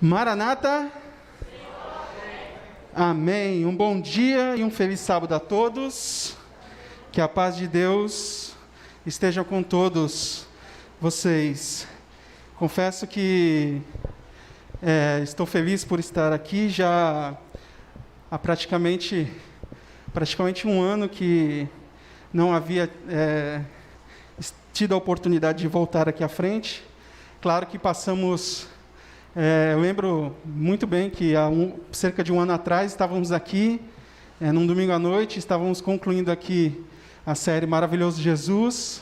Maranata. Amém. Um bom dia e um feliz sábado a todos. Que a paz de Deus esteja com todos vocês. Confesso que estou feliz por estar aqui. Já há praticamente um ano que não havia tido a oportunidade de voltar aqui à frente. Claro que passamos... eu lembro muito bem que há cerca de um ano atrás estávamos aqui, num domingo à noite, estávamos concluindo aqui a série Maravilhoso Jesus,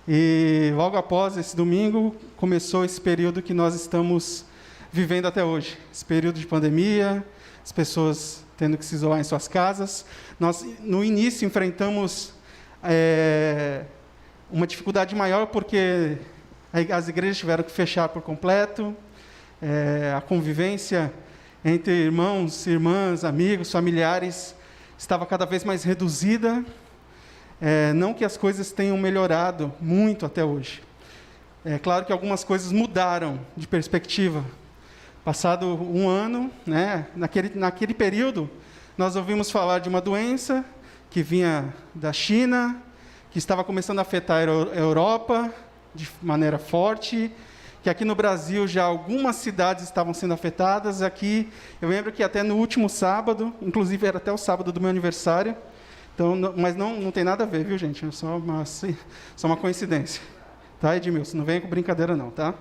e logo após esse domingo começou esse período que nós estamos vivendo até hoje, esse período de pandemia, as pessoas tendo que se isolar em suas casas. Nós, no início, enfrentamos uma dificuldade maior porque as igrejas tiveram que fechar por completo. A convivência entre irmãos, irmãs, amigos, familiares estava cada vez mais reduzida. Não que as coisas tenham melhorado muito até hoje. É claro que algumas coisas mudaram de perspectiva. Passado um ano, naquele período, nós ouvimos falar de uma doença que vinha da China, que estava começando a afetar a Europa de maneira forte, que aqui no Brasil já algumas cidades estavam sendo afetadas. Aqui, eu lembro que até no último sábado, inclusive era até o sábado do meu aniversário, então, mas não tem nada a ver, viu, gente? É só uma coincidência. Tá, Edmilson? Não venha com brincadeira, não, tá?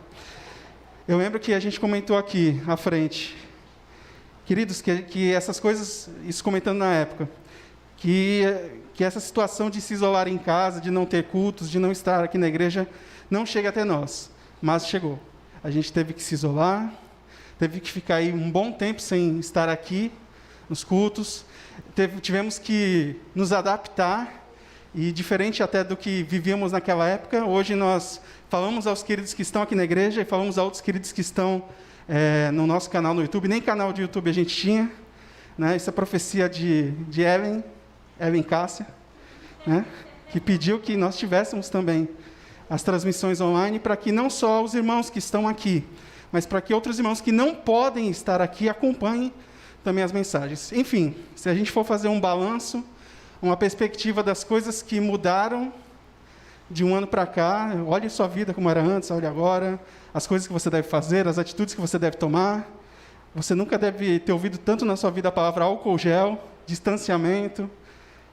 Eu lembro que a gente comentou aqui, à frente, queridos, que essas coisas, isso comentando na época, que essa situação de se isolar em casa, de não ter cultos, de não estar aqui na igreja, não chega até nós. Mas chegou. A gente teve que se isolar, teve que ficar aí um bom tempo sem estar aqui nos cultos, tivemos que nos adaptar, e diferente até do que vivíamos naquela época, hoje nós falamos aos queridos que estão aqui na igreja e falamos a outros queridos que estão no nosso canal no YouTube. Nem canal de YouTube a gente tinha, né? Isso é profecia de Ellen Cássia, né? Que pediu que nós tivéssemos também as transmissões online, para que não só os irmãos que estão aqui, mas para que outros irmãos que não podem estar aqui acompanhem também as mensagens. Enfim, se a gente for fazer um balanço, uma perspectiva das coisas que mudaram de um ano para cá, olhe sua vida como era antes, olhe agora, as coisas que você deve fazer, as atitudes que você deve tomar. Você nunca deve ter ouvido tanto na sua vida a palavra álcool gel, distanciamento,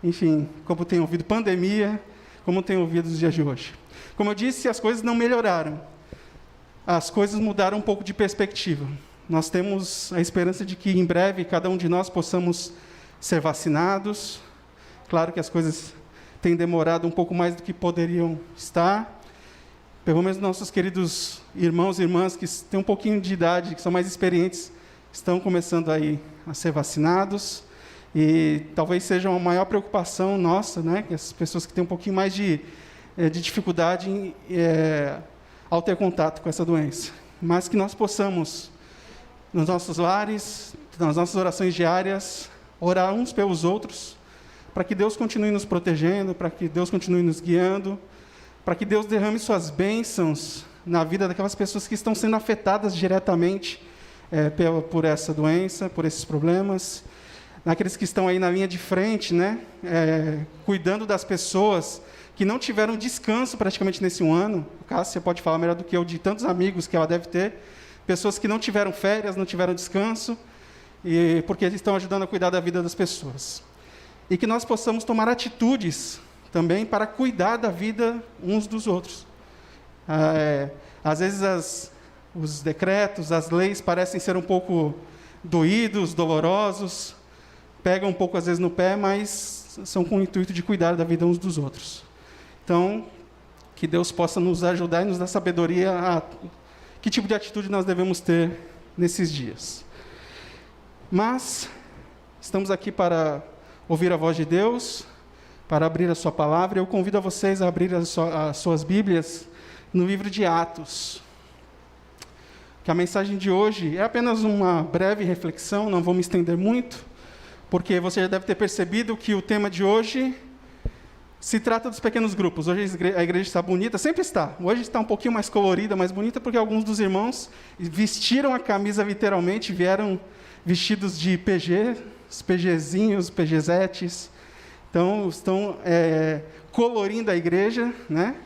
enfim, como tem ouvido pandemia, como tem ouvido nos dias de hoje. Como eu disse, as coisas não melhoraram. As coisas mudaram um pouco de perspectiva. Nós temos a esperança de que, em breve, cada um de nós possamos ser vacinados. Claro que as coisas têm demorado um pouco mais do que poderiam estar. Pelo menos nossos queridos irmãos e irmãs que têm um pouquinho de idade, que são mais experientes, estão começando aí a ser vacinados. E talvez seja uma maior preocupação nossa, né? Que as pessoas que têm um pouquinho mais de dificuldade ao ter contato com essa doença. Mas que nós possamos, nos nossos lares, nas nossas orações diárias, orar uns pelos outros, para que Deus continue nos protegendo, para que Deus continue nos guiando, para que Deus derrame suas bênçãos na vida daquelas pessoas que estão sendo afetadas diretamente por essa doença, por esses problemas, naqueles que estão aí na linha de frente, né, cuidando das pessoas que não tiveram descanso praticamente nesse um ano. Cássia pode falar melhor do que eu, de tantos amigos que ela deve ter, pessoas que não tiveram férias, não tiveram descanso, porque eles estão ajudando a cuidar da vida das pessoas. E que nós possamos tomar atitudes também para cuidar da vida uns dos outros. Às vezes os decretos, as leis parecem ser um pouco doídos, dolorosos, pegam um pouco às vezes no pé, mas são com o intuito de cuidar da vida uns dos outros. Então, que Deus possa nos ajudar e nos dar sabedoria a que tipo de atitude nós devemos ter nesses dias. Mas estamos aqui para ouvir a voz de Deus, para abrir a sua palavra. Eu convido a vocês a abrir as suas Bíblias no livro de Atos. Que a mensagem de hoje é apenas uma breve reflexão, não vou me estender muito, porque você já deve ter percebido que o tema de hoje se trata dos pequenos grupos. Hoje a igreja está bonita, sempre está. Hoje está um pouquinho mais colorida, mais bonita, porque alguns dos irmãos vestiram a camisa literalmente, vieram vestidos de PG, os PGzinhos, PGzetes. Então, estão colorindo a igreja, né?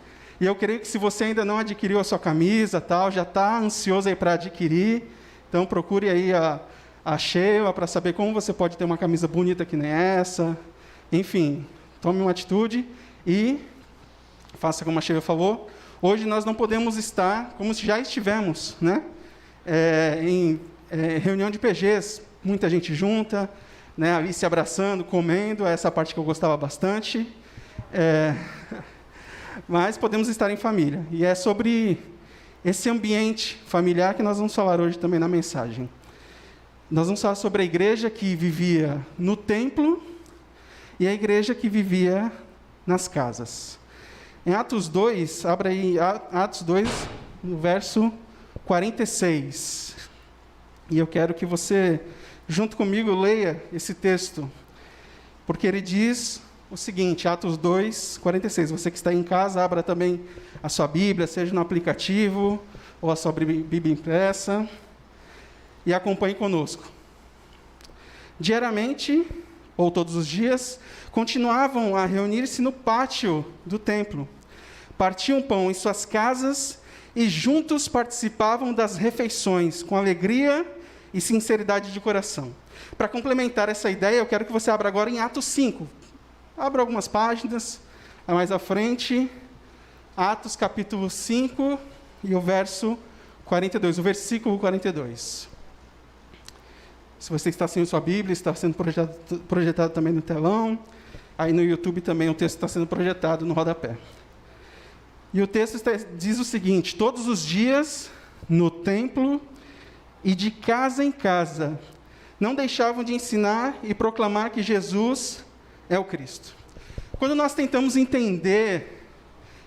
E eu creio que se você ainda não adquiriu a sua camisa, tal, já está ansioso aí para adquirir, então procure aí a Sheila para saber como você pode ter uma camisa bonita que nem essa. Enfim, tome uma atitude e faça como a Sheila falou. Hoje nós não podemos estar como se já estivemos, né? Em reunião de PGs, muita gente junta, né? Ali se abraçando, comendo, essa parte que eu gostava bastante. Mas podemos estar em família. E é sobre esse ambiente familiar que nós vamos falar hoje também na mensagem. Nós vamos falar sobre a igreja que vivia no templo e a igreja que vivia nas casas. Em Atos 2, abra aí Atos 2, no verso 46. E eu quero que você, junto comigo, leia esse texto, porque ele diz o seguinte, Atos 2, 46. Você que está em casa, abra também a sua Bíblia, seja no aplicativo ou a sua Bíblia impressa, e acompanhe conosco. Diariamente, ou todos os dias, continuavam a reunir-se no pátio do templo. Partiam pão em suas casas e juntos participavam das refeições, com alegria e sinceridade de coração. Para complementar essa ideia, eu quero que você abra agora em Atos 5. Abra algumas páginas, mais à frente, Atos capítulo 5 e o verso 42, o versículo 42. Se você está sem sua Bíblia, está sendo projetado também no telão, aí no YouTube também o texto está sendo projetado no rodapé. E o texto diz o seguinte: todos os dias, no templo e de casa em casa, não deixavam de ensinar e proclamar que Jesus é o Cristo. Quando nós tentamos entender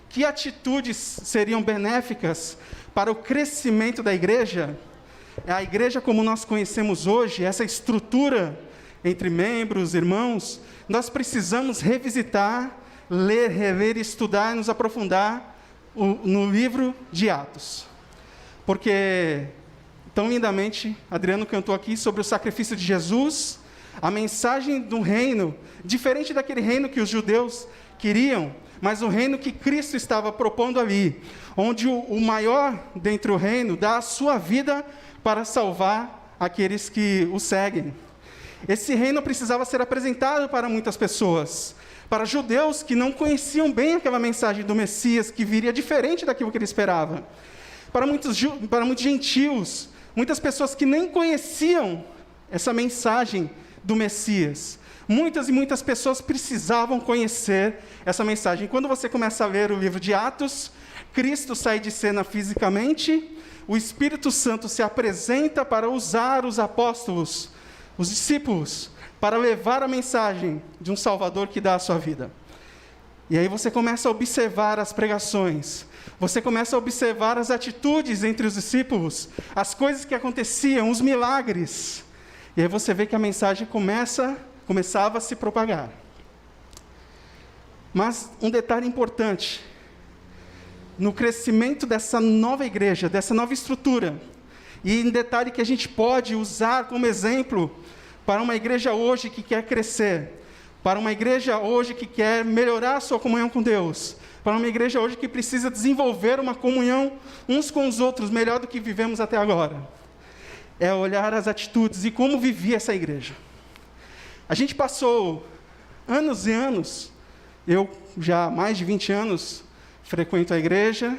que atitudes seriam benéficas para o crescimento da igreja, a igreja como nós conhecemos hoje, essa estrutura entre membros, irmãos, nós precisamos revisitar, ler, reler, estudar e nos aprofundar no livro de Atos. Porque, tão lindamente, Adriano cantou aqui sobre o sacrifício de Jesus, a mensagem do reino, diferente daquele reino que os judeus queriam, mas o reino que Cristo estava propondo ali, onde o maior dentre o reino dá a sua vida para salvar aqueles que o seguem. Esse reino precisava ser apresentado para muitas pessoas, para judeus que não conheciam bem aquela mensagem do Messias, que viria diferente daquilo que ele esperava, para muitos gentios, muitas pessoas que nem conheciam essa mensagem do Messias. Muitas e muitas pessoas precisavam conhecer essa mensagem. Quando você começa a ler o livro de Atos, Cristo sai de cena fisicamente, o Espírito Santo se apresenta para usar os apóstolos, os discípulos, para levar a mensagem de um Salvador que dá a sua vida. E aí você começa a observar as pregações, você começa a observar as atitudes entre os discípulos, as coisas que aconteciam, os milagres. E aí você vê que a mensagem começava a se propagar. Mas um detalhe importante, no crescimento dessa nova igreja, dessa nova estrutura, e um detalhe que a gente pode usar como exemplo para uma igreja hoje que quer crescer, para uma igreja hoje que quer melhorar a sua comunhão com Deus, para uma igreja hoje que precisa desenvolver uma comunhão uns com os outros melhor do que vivemos até agora, é olhar as atitudes e como vivia essa igreja. A gente passou anos e anos, eu já há mais de 20 anos frequento a igreja,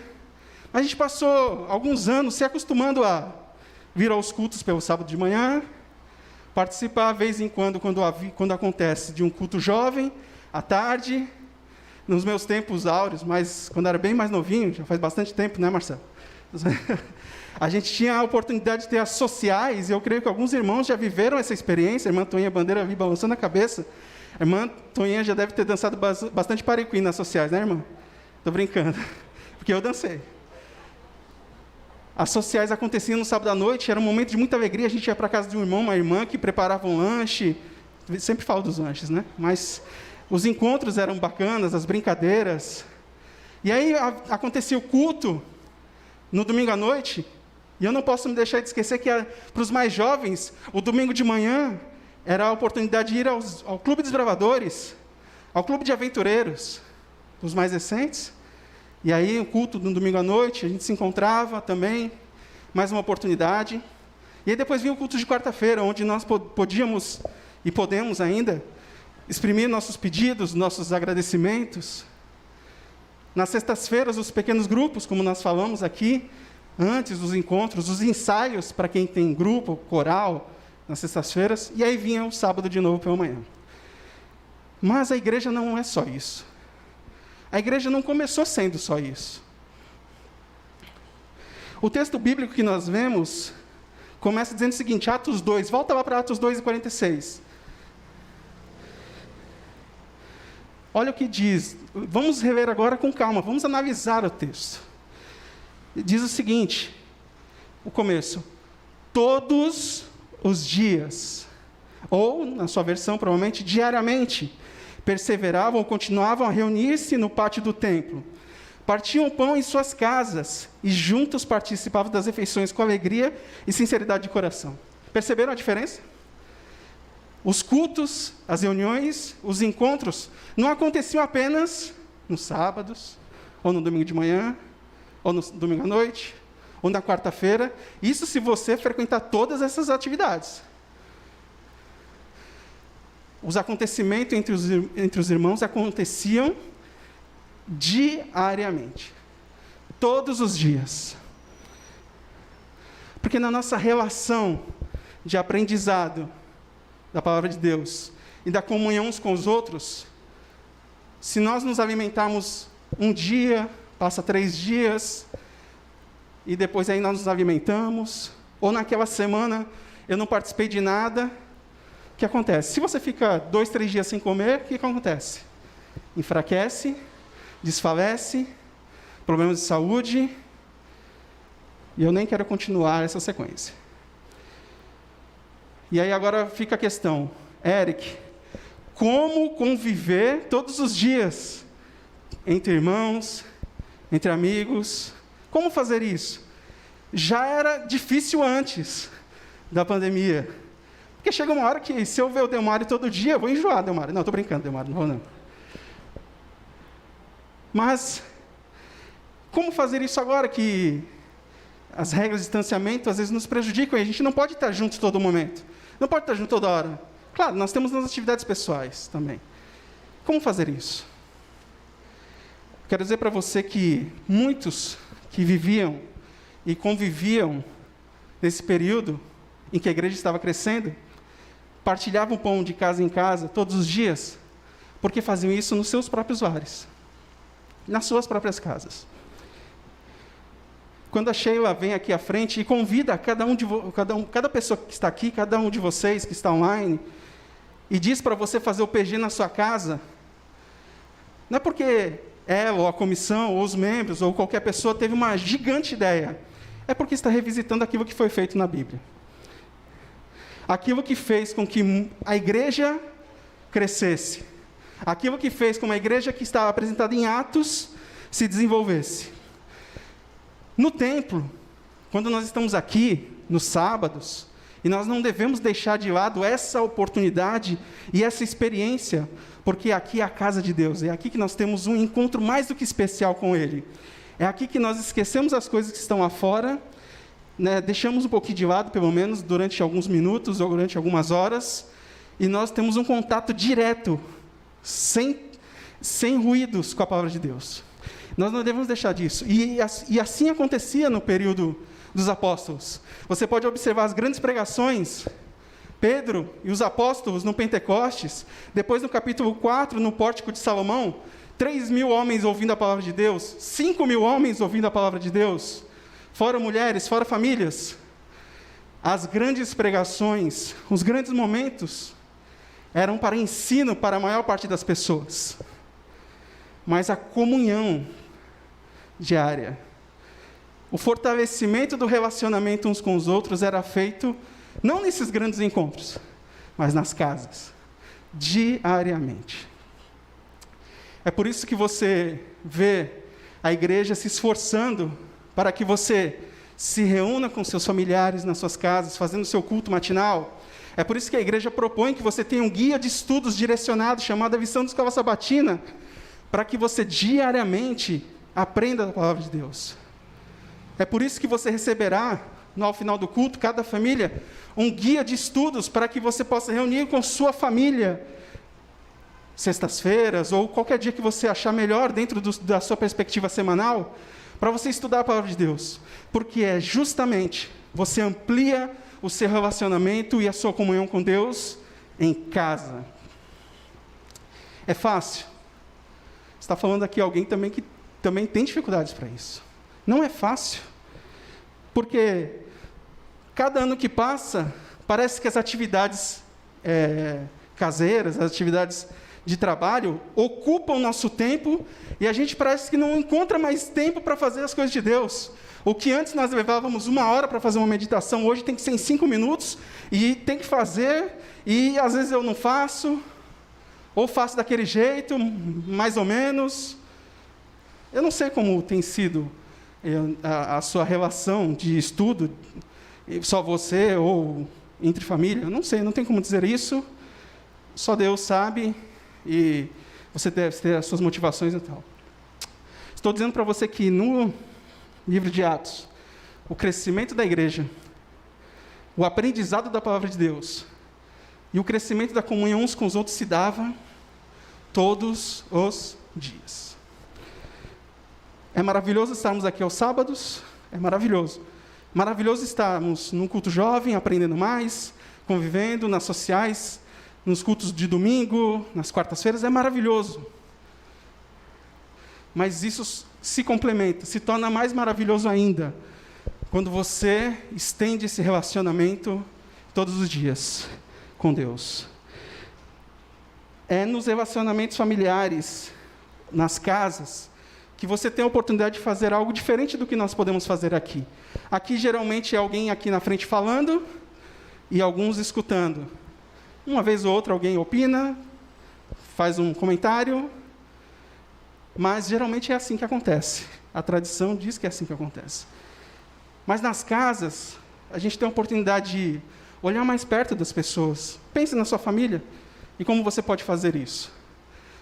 mas a gente passou alguns anos se acostumando a vir aos cultos pelo sábado de manhã, participar, de vez em quando acontece, de um culto jovem, à tarde, nos meus tempos áureos, mas quando era bem mais novinho, já faz bastante tempo, né, Marcelo? A gente tinha a oportunidade de ter as sociais, e eu creio que alguns irmãos já viveram essa experiência. A irmã Toninha Bandeira ali balançando a cabeça. A irmã Toninha já deve ter dançado bastante parequim nas sociais, né, irmã? Estou brincando, porque eu dancei. As sociais aconteciam no sábado à noite, era um momento de muita alegria. A gente ia para a casa de um irmão, uma irmã que preparava um lanche. Sempre falo dos lanches, né? Mas Os encontros eram bacanas, as brincadeiras. E aí acontecia o culto no domingo à noite, e eu não posso me deixar de esquecer que para os mais jovens, o domingo de manhã era a oportunidade de ir ao Clube dos Bravadores, ao Clube de Aventureiros, os mais recentes. E aí o culto no domingo à noite, a gente se encontrava também, mais uma oportunidade. E aí depois vinha o culto de quarta-feira, onde nós podíamos e podemos ainda exprimir nossos pedidos, nossos agradecimentos. Nas sextas-feiras, os pequenos grupos, como nós falamos aqui, antes dos encontros, os ensaios para quem tem grupo, coral, nas sextas-feiras, e aí vinha o sábado de novo pela manhã. Mas a igreja não é só isso. A igreja não começou sendo só isso. O texto bíblico que nós vemos começa dizendo o seguinte, Atos 2, volta lá para Atos 2:46. Olha o que diz. Vamos reler agora com calma, vamos analisar o texto. Diz o seguinte, o começo. Todos os dias, ou, na sua versão, provavelmente, diariamente, perseveravam ou continuavam a reunir-se no pátio do templo. Partiam o pão em suas casas e juntos participavam das refeições com alegria e sinceridade de coração. Perceberam a diferença? Os cultos, as reuniões, os encontros não aconteciam apenas nos sábados, ou no domingo de manhã, ou no domingo à noite, ou na quarta-feira. Isso se você frequentar todas essas atividades. Os acontecimentos entre os irmãos aconteciam diariamente, todos os dias. Porque na nossa relação de aprendizado da palavra de Deus e da comunhão uns com os outros, se nós nos alimentarmos um dia, passa 3 dias, e depois aí nós nos alimentamos, ou naquela semana eu não participei de nada, o que acontece? Se você fica 2, 3 dias sem comer, o que acontece? Enfraquece, desfalece, problemas de saúde, e eu nem quero continuar essa sequência. E aí agora fica a questão, Eric, como conviver todos os dias entre irmãos, entre amigos? Como fazer isso? Já era difícil antes da pandemia. Porque chega uma hora que, se eu ver o Delmário todo dia, eu vou enjoar, Delmário. Não, estou brincando, Delmário, não vou não. Mas, como fazer isso agora que as regras de distanciamento às vezes nos prejudicam e a gente não pode estar junto todo momento? Não pode estar junto toda hora. Claro, nós temos nas atividades pessoais também. Como fazer isso? Quero dizer para você que muitos que viviam e conviviam nesse período em que a igreja estava crescendo, partilhavam pão de casa em casa todos os dias, porque faziam isso nos seus próprios lares, nas suas próprias casas. Quando a Sheila vem aqui à frente e convida cada pessoa que está aqui, cada um de vocês que está online, e diz para você fazer o PG na sua casa, não é porque ela, ou a comissão, ou os membros, ou qualquer pessoa teve uma gigante ideia, é porque está revisitando aquilo que foi feito na Bíblia. Aquilo que fez com que a igreja crescesse, aquilo que fez com que a igreja que estava apresentada em Atos se desenvolvesse. No templo, quando nós estamos aqui, nos sábados, e nós não devemos deixar de lado essa oportunidade e essa experiência, porque aqui é a casa de Deus, é aqui que nós temos um encontro mais do que especial com Ele. É aqui que nós esquecemos as coisas que estão lá fora, né, deixamos um pouquinho de lado, pelo menos, durante alguns minutos ou durante algumas horas, e nós temos um contato direto, sem ruídos com a palavra de Deus. Nós não devemos deixar disso. E assim acontecia no período dos apóstolos. Você pode observar as grandes pregações, Pedro e os apóstolos no Pentecostes, depois no capítulo 4, no Pórtico de Salomão, 3.000 homens ouvindo a palavra de Deus, 5.000 homens ouvindo a palavra de Deus, fora mulheres, fora famílias. As grandes pregações, os grandes momentos, eram para ensino para a maior parte das pessoas. Mas a comunhão diária, o fortalecimento do relacionamento uns com os outros era feito, não nesses grandes encontros, mas nas casas, diariamente. É por isso que você vê a igreja se esforçando para que você se reúna com seus familiares nas suas casas, fazendo o seu culto matinal. É por isso que a igreja propõe que você tenha um guia de estudos direcionado, chamado A Lição da Escola Sabatina, para que você diariamente aprenda a palavra de Deus. É por isso que você receberá, ao final do culto, cada família, um guia de estudos para que você possa reunir com sua família, sextas-feiras, ou qualquer dia que você achar melhor dentro da sua perspectiva semanal, para você estudar a palavra de Deus. Porque é justamente, você amplia o seu relacionamento e a sua comunhão com Deus em casa. É fácil? Está falando aqui alguém também que também tem dificuldades para isso. Não é fácil. Porque cada ano que passa, parece que as atividades caseiras, as atividades de trabalho, ocupam o nosso tempo, e a gente parece que não encontra mais tempo para fazer as coisas de Deus. O que antes nós levávamos 1 hora para fazer uma meditação, hoje tem que ser em 5 minutos, e tem que fazer, e às vezes eu não faço, ou faço daquele jeito, mais ou menos. Eu não sei como tem sido a sua relação de estudo, só você ou entre família, eu não sei, não tem como dizer isso, só Deus sabe, e você deve ter as suas motivações e tal. Estou dizendo para você que no livro de Atos, o crescimento da igreja, o aprendizado da palavra de Deus e o crescimento da comunhão uns com os outros se dava todos os dias. É maravilhoso estarmos aqui aos sábados, é maravilhoso. Maravilhoso estarmos num culto jovem, aprendendo mais, convivendo nas sociais, nos cultos de domingo, nas quartas-feiras, é maravilhoso. Mas isso se complementa, se torna mais maravilhoso ainda, quando você estende esse relacionamento todos os dias com Deus. É nos relacionamentos familiares, nas casas, que você tem a oportunidade de fazer algo diferente do que nós podemos fazer aqui. Aqui, geralmente, é alguém aqui na frente falando e alguns escutando. Uma vez ou outra, alguém opina, faz um comentário, mas, geralmente, é assim que acontece. A tradição diz que é assim que acontece. Mas, nas casas, a gente tem a oportunidade de olhar mais perto das pessoas. Pense na sua família e como você pode fazer isso.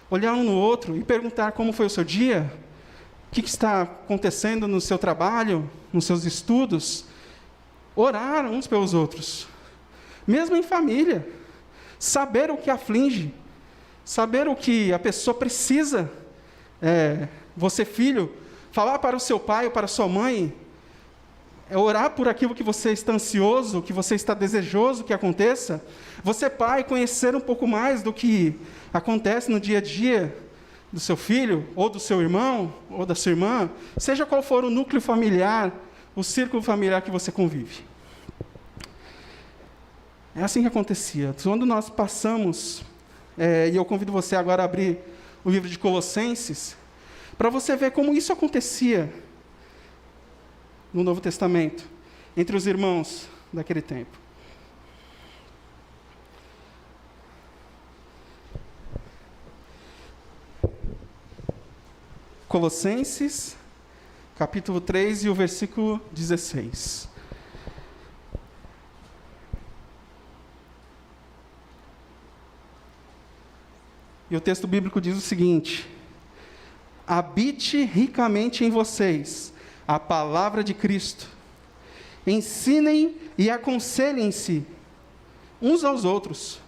Olhar um no outro e perguntar como foi o seu dia, o que está acontecendo no seu trabalho, nos seus estudos. Orar uns pelos outros. Mesmo em família. Saber o que aflige. Saber o que a pessoa precisa. Você, filho, falar para o seu pai ou para a sua mãe, orar por aquilo que você está ansioso, que você está desejoso que aconteça. Você, pai, conhecer um pouco mais do que acontece no dia a dia do seu filho, ou do seu irmão, ou da sua irmã, seja qual for o núcleo familiar, o círculo familiar que você convive. É assim que acontecia. Quando nós passamos, e eu convido você agora a abrir o livro de Colossenses, para você ver como isso acontecia no Novo Testamento, entre os irmãos daquele tempo. Colossenses, capítulo 3 e o versículo 16. E o texto bíblico diz o seguinte: habite ricamente em vocês a palavra de Cristo. Ensinem e aconselhem-se uns aos outros,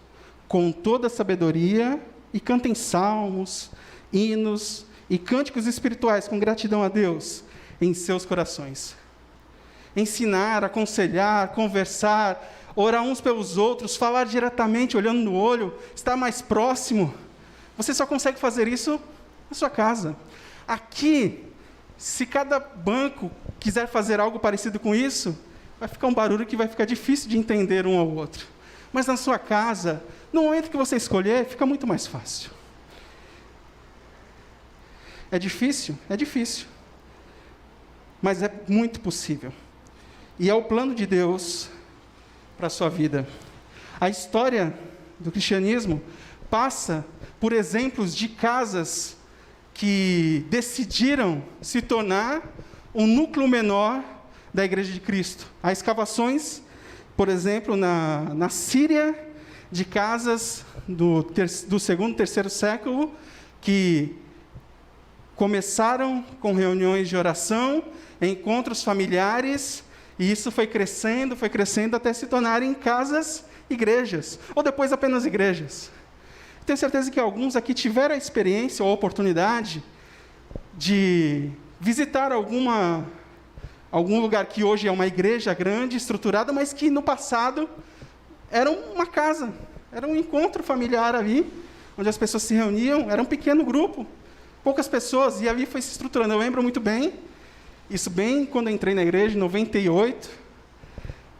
com toda a sabedoria, e cantem salmos, hinos e cânticos espirituais com gratidão a Deus em seus corações. Ensinar, aconselhar, conversar, orar uns pelos outros, falar diretamente, olhando no olho, estar mais próximo. Você só consegue fazer isso na sua casa. Aqui, se cada banco quiser fazer algo parecido com isso, vai ficar um barulho que vai ficar difícil de entender um ao outro. Mas na sua casa, no momento que você escolher, fica muito mais fácil. É difícil? É difícil. Mas é muito possível. E é o plano de Deus para a sua vida. A história do cristianismo passa por exemplos de casas que decidiram se tornar um núcleo menor da Igreja de Cristo. Há escavações, por exemplo, na Síria, de casas do segundo, terceiro século, que começaram com reuniões de oração, encontros familiares, e isso foi crescendo até se tornarem casas, igrejas, ou depois apenas igrejas. Tenho certeza que alguns aqui tiveram a experiência ou a oportunidade de visitar algum lugar que hoje é uma igreja grande, estruturada, mas que no passado era uma casa, era um encontro familiar ali, onde as pessoas se reuniam, era um pequeno grupo, poucas pessoas, e ali foi se estruturando. Eu lembro muito bem, isso bem quando eu entrei na igreja, em 98,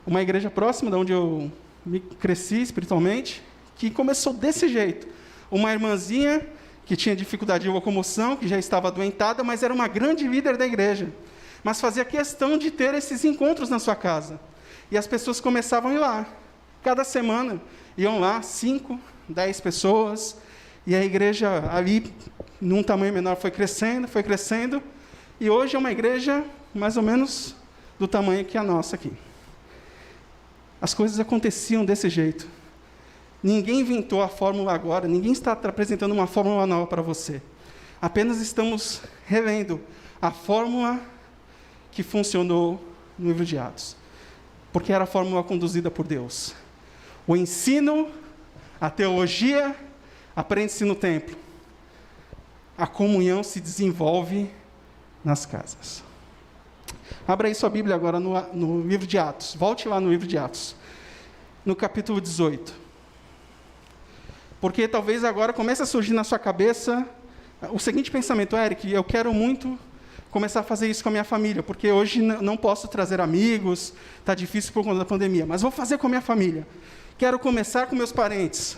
uma igreja próxima de onde eu me cresci espiritualmente, que começou desse jeito. Uma irmãzinha que tinha dificuldade de locomoção, que já estava adoentada, mas era uma grande líder da igreja. Mas fazia questão de ter esses encontros na sua casa. E as pessoas começavam a ir lá. Cada semana iam lá 5, 10 pessoas. E a igreja ali, num tamanho menor, foi crescendo. E hoje é uma igreja mais ou menos do tamanho que a nossa aqui. As coisas aconteciam desse jeito. Ninguém inventou a fórmula agora, ninguém está apresentando uma fórmula nova para você. Apenas estamos revendo a fórmula que funcionou no livro de Atos. Porque era a fórmula conduzida por Deus. O ensino, a teologia, aprende-se no templo. A comunhão se desenvolve nas casas. Abra aí sua Bíblia agora no livro de Atos. Volte lá no livro de Atos. No capítulo 18. Porque talvez agora comece a surgir na sua cabeça o seguinte pensamento: Eric, eu quero muito começar a fazer isso com a minha família, porque hoje não posso trazer amigos, está difícil por conta da pandemia, mas vou fazer com a minha família. Quero começar com meus parentes.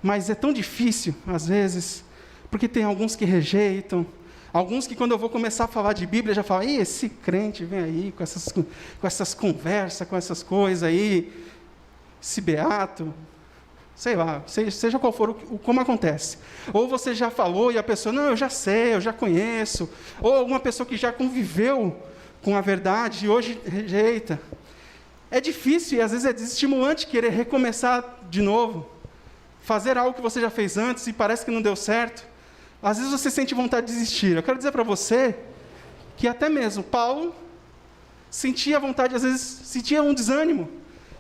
Mas é tão difícil, às vezes, porque tem alguns que rejeitam, alguns que quando eu vou começar a falar de Bíblia, já falam: "Ih, esse crente vem aí com essas conversas, com essas coisas aí, esse beato", sei lá, seja qual for como acontece. Ou você já falou e a pessoa: "Não, eu já sei, eu já conheço", ou alguma pessoa que já conviveu com a verdade e hoje rejeita. É difícil e às vezes é desestimulante querer recomeçar de novo, fazer algo que você já fez antes e parece que não deu certo. Às vezes você sente vontade de desistir. Eu quero dizer para você que até mesmo Paulo sentia vontade, às vezes sentia um desânimo,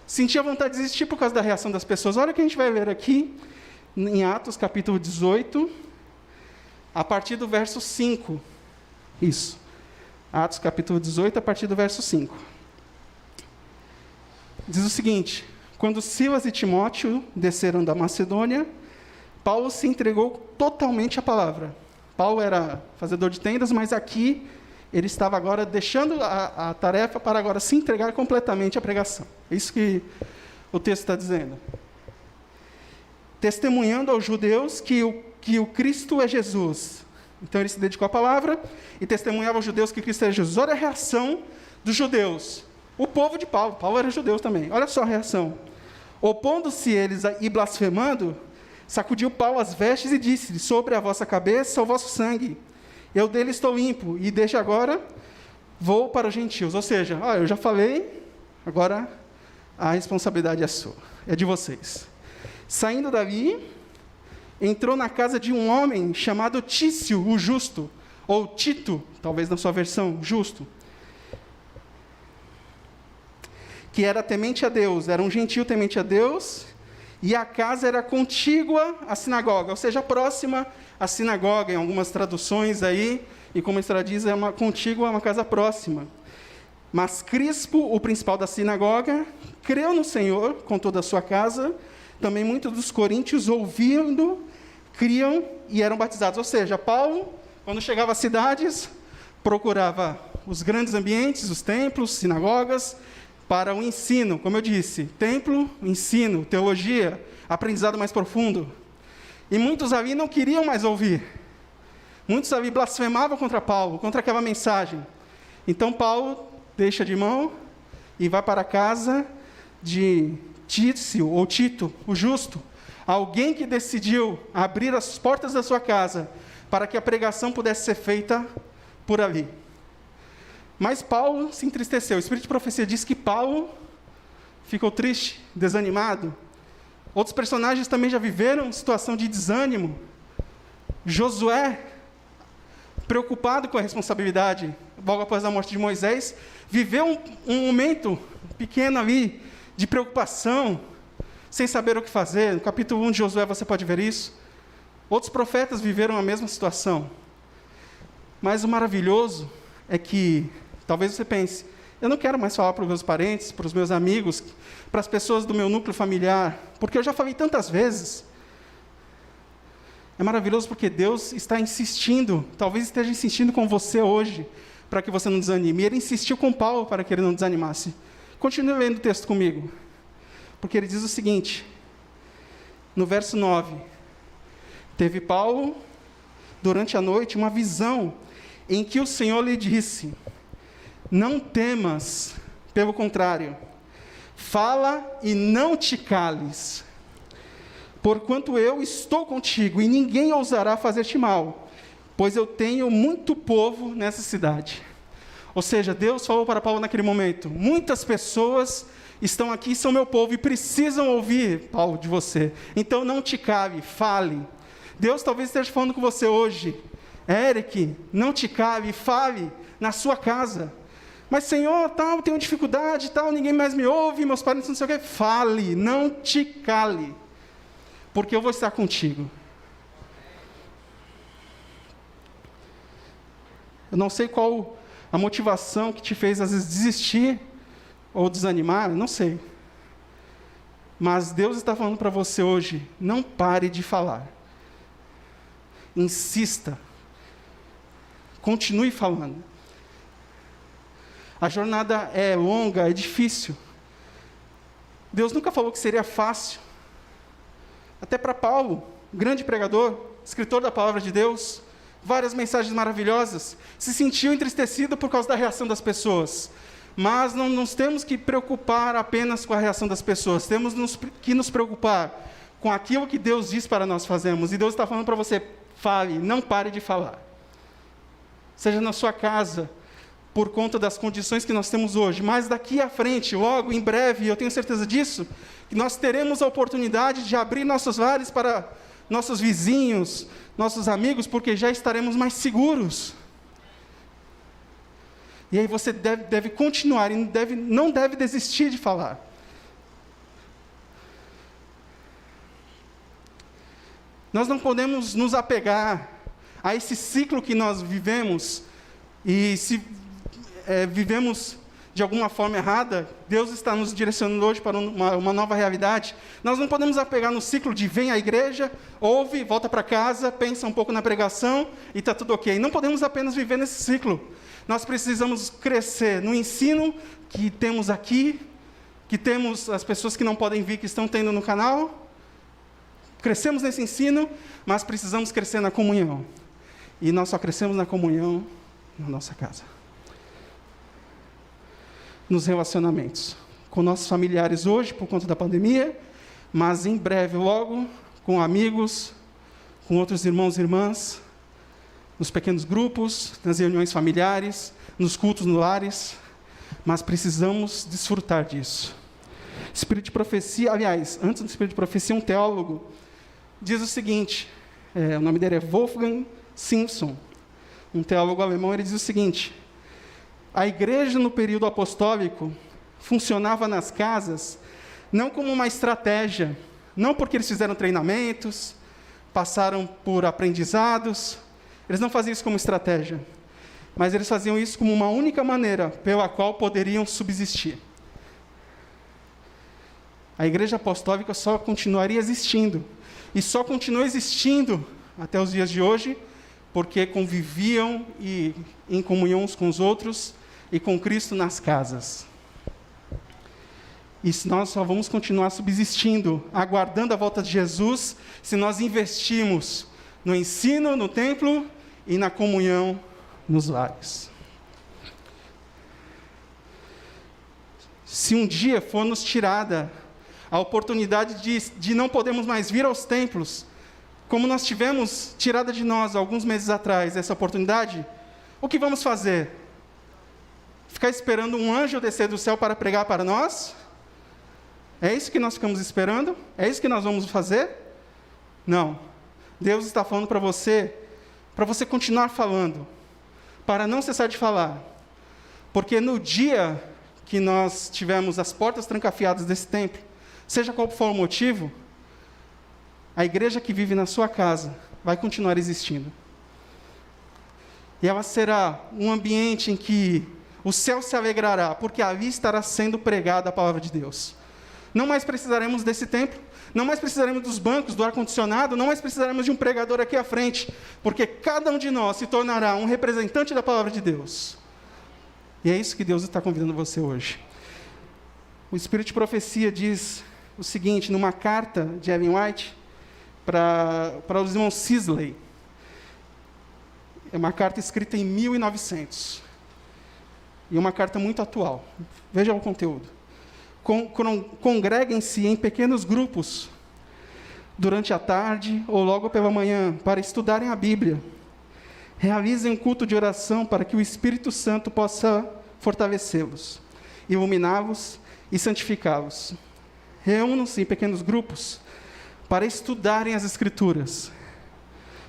sentia vontade de desistir por causa da reação das pessoas. Olha o que a gente vai ler aqui, em Atos, capítulo 18, a partir do verso 5. Isso. Atos, capítulo 18, a partir do verso 5. Diz o seguinte: quando Silas e Timóteo desceram da Macedônia, Paulo se entregou totalmente à palavra. Paulo era fazedor de tendas, mas aqui ele estava agora deixando a tarefa para agora se entregar completamente à pregação. É isso que o texto está dizendo. Testemunhando aos judeus que o Cristo é Jesus. Então ele se dedicou à palavra e testemunhava aos judeus que Cristo é Jesus. Olha a reação dos judeus. O povo de Paulo. Paulo era judeu também. Olha só a reação. Opondo-se eles e blasfemando, sacudiu Paulo as vestes e disse: "Sobre a vossa cabeça o vosso sangue. Eu dele estou limpo, e desde agora vou para os gentios." Ou seja, eu já falei, agora a responsabilidade é sua, é de vocês. Saindo dali, entrou na casa de um homem chamado Tício, o justo, ou Tito, talvez na sua versão, justo, que era temente a Deus, era um gentio temente a Deus, e a casa era contígua à sinagoga, ou seja, próxima à sinagoga, em algumas traduções aí, e como a história diz, é uma contígua, uma casa próxima. Mas Crispo, o principal da sinagoga, creu no Senhor com toda a sua casa. Também muitos dos coríntios, ouvindo, criam e eram batizados. Ou seja, Paulo, quando chegava às cidades, procurava os grandes ambientes, os templos, sinagogas, para o ensino, como eu disse, templo, ensino, teologia, aprendizado mais profundo. E muitos ali não queriam mais ouvir. Muitos ali blasfemavam contra Paulo, contra aquela mensagem. Então Paulo deixa de mão e vai para a casa de Tício, ou Tito, o justo, Alguém que decidiu abrir as portas da sua casa para que a pregação pudesse ser feita por ali. Mas Paulo se entristeceu. O Espírito de Profecia diz que Paulo ficou triste, desanimado. Outros personagens também já viveram situação de desânimo. Josué, preocupado com a responsabilidade, logo após a morte de Moisés, viveu um momento pequeno ali de preocupação, sem saber o que fazer. No capítulo 1 de Josué você pode ver isso. Outros profetas viveram a mesma situação. Mas o maravilhoso é que, talvez você pense, eu não quero mais falar para os meus parentes, para os meus amigos, para as pessoas do meu núcleo familiar, porque eu já falei tantas vezes. É maravilhoso porque Deus está insistindo, talvez esteja insistindo com você hoje, para que você não desanime. Ele insistiu com Paulo para que ele não desanimasse. Continue lendo o texto comigo, porque ele diz o seguinte, no verso 9, teve Paulo, durante a noite, uma visão em que o Senhor lhe disse, não temas, pelo contrário, fala e não te cales, porquanto eu estou contigo e ninguém ousará fazer-te mal, pois eu tenho muito povo nessa cidade. Ou seja, Deus falou para Paulo naquele momento, muitas pessoas estão aqui, são meu povo e precisam ouvir, Paulo, de você. Então não te cale, fale. Deus talvez esteja falando com você hoje, Eric, não te cale, fale na sua casa. Mas, Senhor, tal, tenho dificuldade, tal, ninguém mais me ouve, meus parentes não sei o quê. Fale, não te cale, porque eu vou estar contigo. Eu não sei qual a motivação que te fez, às vezes, desistir ou desanimar, não sei. Mas Deus está falando para você hoje, não pare de falar. Insista. Continue falando. A jornada é longa, é difícil. Deus nunca falou que seria fácil. Até para Paulo, grande pregador, escritor da palavra de Deus, várias mensagens maravilhosas, se sentiu entristecido por causa da reação das pessoas. Mas não nos temos que preocupar apenas com a reação das pessoas, temos que nos preocupar com aquilo que Deus diz para nós fazermos. E Deus está falando para você, fale, não pare de falar. Seja na sua casa, por conta das condições que nós temos hoje, mas daqui à frente, logo, em breve, eu tenho certeza disso, que nós teremos a oportunidade de abrir nossos lares para nossos vizinhos, nossos amigos, porque já estaremos mais seguros. E aí você deve continuar, e não deve desistir de falar. Nós não podemos nos apegar a esse ciclo que nós vivemos, e se vivemos de alguma forma errada, Deus está nos direcionando hoje para uma nova realidade. Nós não podemos apegar no ciclo de vem à igreja, ouve, volta para casa, pensa um pouco na pregação e está tudo ok. Não podemos apenas viver nesse ciclo. Nós precisamos crescer no ensino que temos aqui, que temos as pessoas que não podem vir, que estão tendo no canal. Crescemos nesse ensino, mas precisamos crescer na comunhão. E nós só crescemos na comunhão na nossa casa. Nos relacionamentos com nossos familiares hoje, por conta da pandemia, mas em breve, logo, com amigos, com outros irmãos e irmãs, nos pequenos grupos, nas reuniões familiares, nos cultos no lares, mas precisamos desfrutar disso. Espírito de profecia, aliás, antes do Espírito de profecia, um teólogo diz o seguinte, o nome dele é Wolfgang Simpson, um teólogo alemão, ele diz o seguinte, a igreja no período apostólico funcionava nas casas não como uma estratégia, não porque eles fizeram treinamentos, passaram por aprendizados, eles não faziam isso como estratégia, mas eles faziam isso como uma única maneira pela qual poderiam subsistir. A igreja apostólica só continuaria existindo, e só continua existindo até os dias de hoje, porque conviviam em comunhão uns com os outros, e com Cristo nas casas. E nós só vamos continuar subsistindo, aguardando a volta de Jesus, se nós investirmos no ensino, no templo e na comunhão nos lares. Se um dia for nos tirada a oportunidade de não podermos mais vir aos templos, como nós tivemos tirada de nós alguns meses atrás essa oportunidade, o que vamos fazer? Ficar esperando um anjo descer do céu para pregar para nós? É isso que nós ficamos esperando? É isso que nós vamos fazer? Não. Deus está falando para você continuar falando, para não cessar de falar. Porque no dia que nós tivermos as portas trancafiadas desse templo, seja qual for o motivo, a igreja que vive na sua casa vai continuar existindo. E ela será um ambiente em que o céu se alegrará, porque ali estará sendo pregada a palavra de Deus. Não mais precisaremos desse templo, não mais precisaremos dos bancos, do ar-condicionado, não mais precisaremos de um pregador aqui à frente, porque cada um de nós se tornará um representante da palavra de Deus. E é isso que Deus está convidando você hoje. O Espírito de Profecia diz o seguinte, numa carta de Ellen White, para os irmãos Sisley. É uma carta escrita em 1900. E uma carta muito atual. Veja o conteúdo. Congreguem-se em pequenos grupos durante a tarde ou logo pela manhã para estudarem a Bíblia. Realizem um culto de oração para que o Espírito Santo possa fortalecê-los, iluminá-los e santificá-los. Reúnam-se em pequenos grupos para estudarem as Escrituras.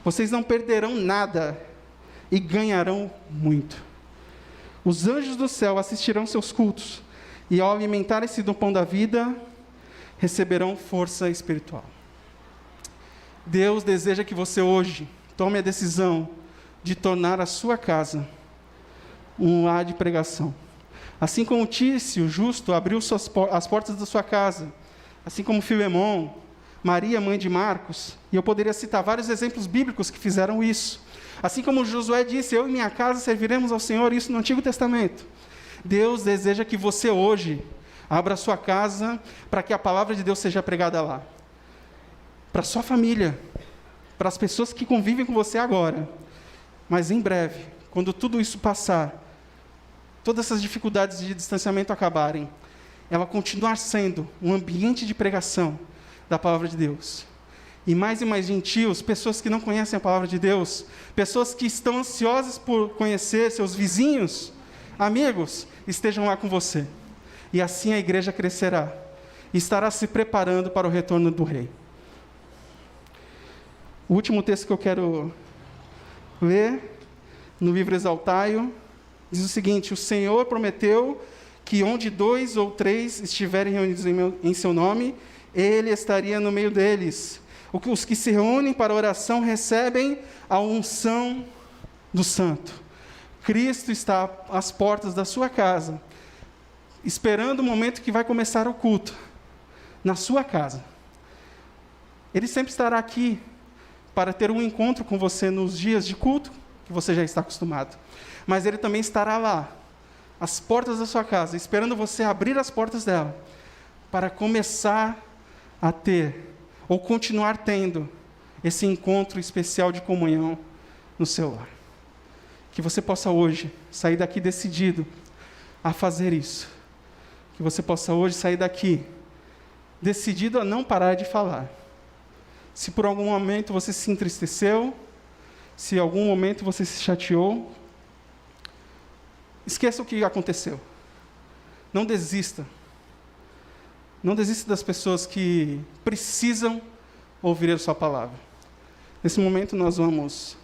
Vocês não perderão nada e ganharão muito. Os anjos do céu assistirão seus cultos e, ao alimentarem-se do pão da vida, receberão força espiritual. Deus deseja que você hoje tome a decisão de tornar a sua casa um lar de pregação. Assim como Tício, justo, abriu as portas da sua casa, assim como Filemon, Maria, mãe de Marcos, e eu poderia citar vários exemplos bíblicos que fizeram isso. Assim como Josué disse, eu e minha casa serviremos ao Senhor, isso no Antigo Testamento. Deus deseja que você hoje abra a sua casa para que a palavra de Deus seja pregada lá. Para a sua família, para as pessoas que convivem com você agora. Mas em breve, quando tudo isso passar, todas essas dificuldades de distanciamento acabarem, ela continuar sendo um ambiente de pregação da palavra de Deus. E mais gentios, pessoas que não conhecem a palavra de Deus, pessoas que estão ansiosas por conhecer, seus vizinhos, amigos, estejam lá com você. E assim a igreja crescerá e estará se preparando para o retorno do Rei. O último texto que eu quero ler, no livro Exaltai-o, diz o seguinte: o Senhor prometeu que onde 2 ou 3 estiverem reunidos em seu nome, Ele estaria no meio deles. Os que se reúnem para a oração recebem a unção do Santo. Cristo está às portas da sua casa, esperando o momento que vai começar o culto, na sua casa. Ele sempre estará aqui para ter um encontro com você nos dias de culto, que você já está acostumado. Mas Ele também estará lá, às portas da sua casa, esperando você abrir as portas dela, para começar a ter, ou continuar tendo, esse encontro especial de comunhão no seu lar. Que você possa hoje sair daqui decidido a fazer isso. Que você possa hoje sair daqui decidido a não parar de falar. Se por algum momento você se entristeceu, se em algum momento você se chateou, esqueça o que aconteceu. Não desista. Não desista das pessoas que precisam ouvir a sua palavra. Nesse momento nós vamos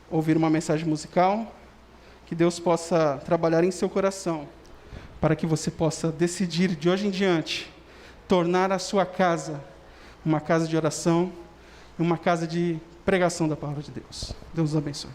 ouvir uma mensagem musical, que Deus possa trabalhar em seu coração, para que você possa decidir de hoje em diante, tornar a sua casa uma casa de oração, uma casa de pregação da palavra de Deus. Deus os abençoe.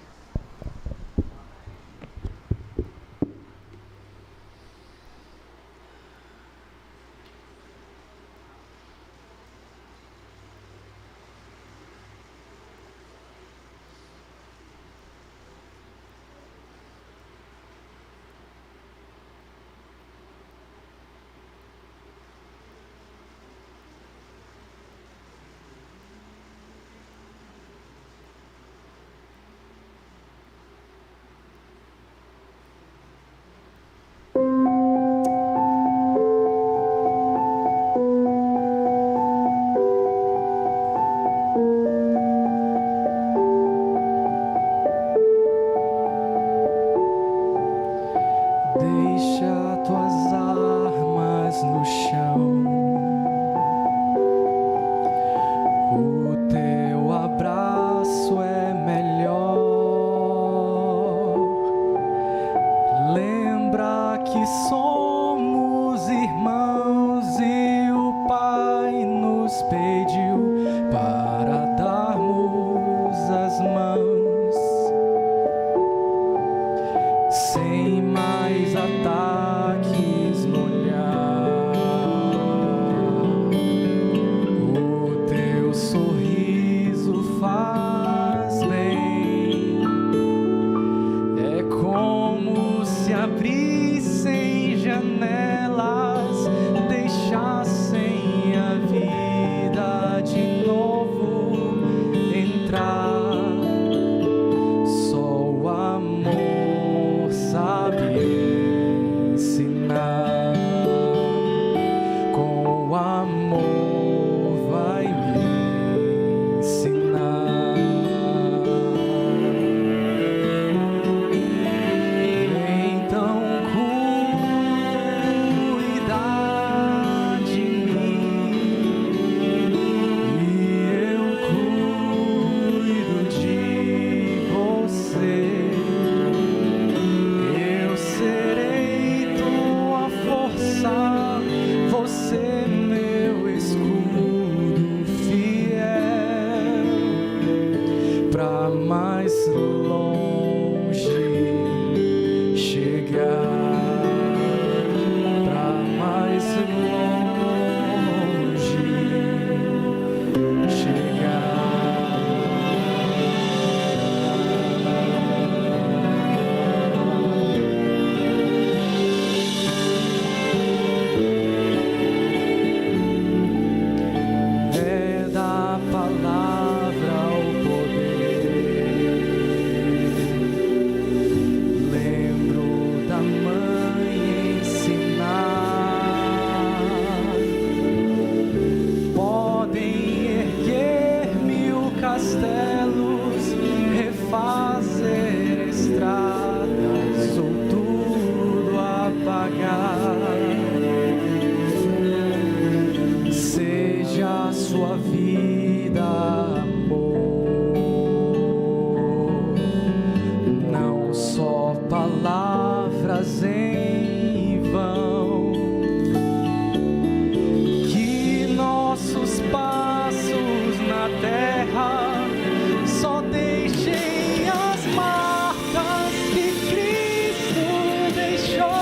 você meu escudo fiel, pra mais longe chegar, pra mais longe chegar. É da palavra o poder. Lembro da mãe ensinar. Podem erguer 1000 castelos, refazer estradas ou tudo apagar. Seja a sua vida amor, não só palavras em vão. Que nossos passos na terra só deixem as marcas que Cristo deixou.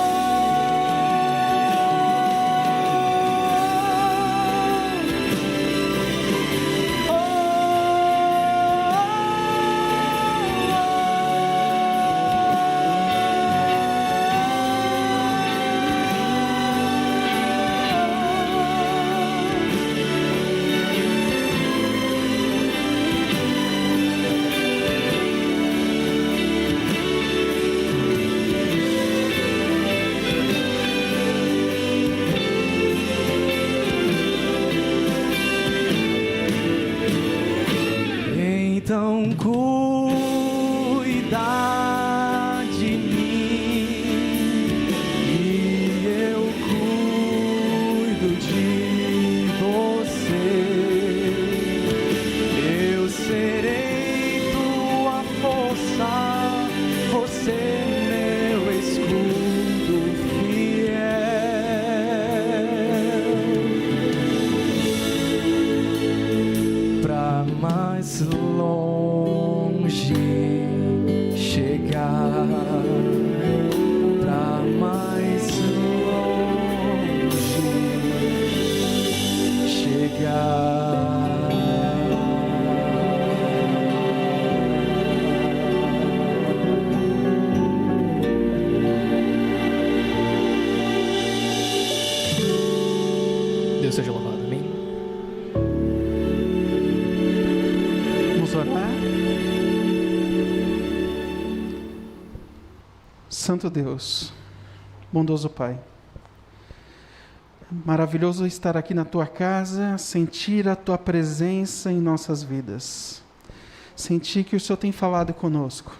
Então cuida de mim e eu cuido de você. Eu serei tua força, você meu escudo fiel, pra mais longe chegar, pra mais longe chegar. Deus seja louvado, amém. Vamos orar. Santo Deus, bondoso Pai, maravilhoso estar aqui na Tua casa, sentir a Tua presença em nossas vidas, sentir que o Senhor tem falado conosco.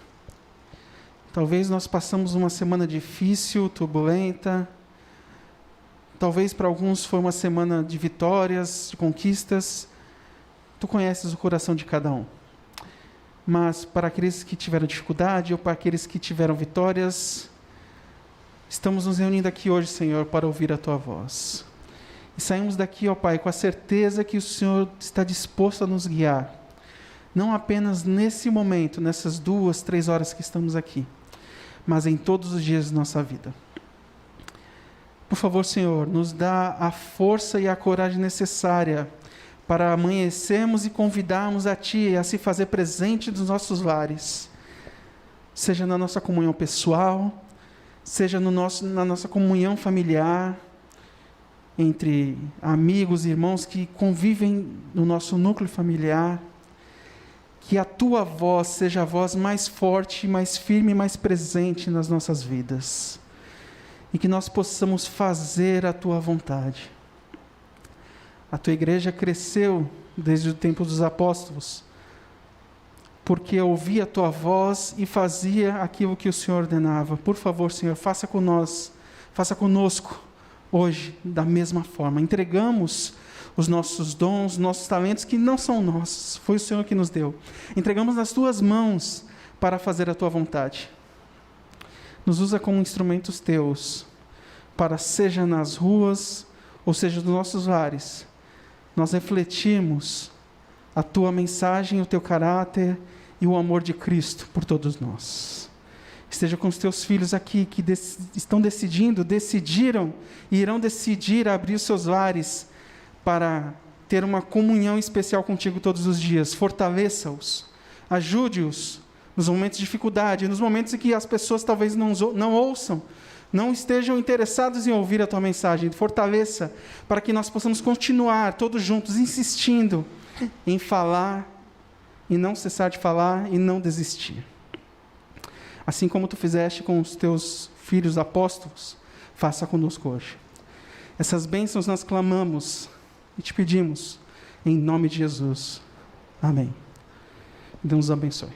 Talvez nós passamos uma semana difícil, turbulenta, talvez para alguns foi uma semana de vitórias, de conquistas. Tu conheces o coração de cada um. Mas para aqueles que tiveram dificuldade ou para aqueles que tiveram vitórias, estamos nos reunindo aqui hoje, Senhor, para ouvir a Tua voz. E saímos daqui, ó Pai, com a certeza que o Senhor está disposto a nos guiar. Não apenas nesse momento, nessas 2, 3 horas que estamos aqui, mas em todos os dias de nossa vida. Por favor, Senhor, nos dá a força e a coragem necessária para amanhecermos e convidarmos a Ti a se fazer presente nos nossos lares, seja na nossa comunhão pessoal, seja na nossa comunhão familiar, entre amigos e irmãos que convivem no nosso núcleo familiar. Que a Tua voz seja a voz mais forte, mais firme e mais presente nas nossas vidas. E que nós possamos fazer a Tua vontade. A Tua igreja cresceu desde o tempo dos apóstolos, porque ouvia a Tua voz e fazia aquilo que o Senhor ordenava. Por favor, Senhor, faça conosco hoje da mesma forma. Entregamos os nossos dons, nossos talentos que não são nossos, foi o Senhor que nos deu. Entregamos nas Tuas mãos para fazer a Tua vontade. Nos usa como instrumentos Teus, para seja nas ruas ou seja, dos nossos lares, nós refletirmos a tua mensagem, o teu caráter e o amor de Cristo por todos nós. Esteja com os teus filhos aqui que decidiram e irão decidir abrir os seus lares para ter uma comunhão especial contigo todos os dias. Fortaleça-os, ajude-os nos momentos de dificuldade, nos momentos em que as pessoas talvez não ouçam, não estejam interessados em ouvir a tua mensagem. Fortaleça para que nós possamos continuar todos juntos, insistindo em falar, e não cessar de falar e não desistir. Assim como tu fizeste com os teus filhos apóstolos, faça conosco hoje. Essas bênçãos nós clamamos e te pedimos, em nome de Jesus. Amém. Deus nos abençoe.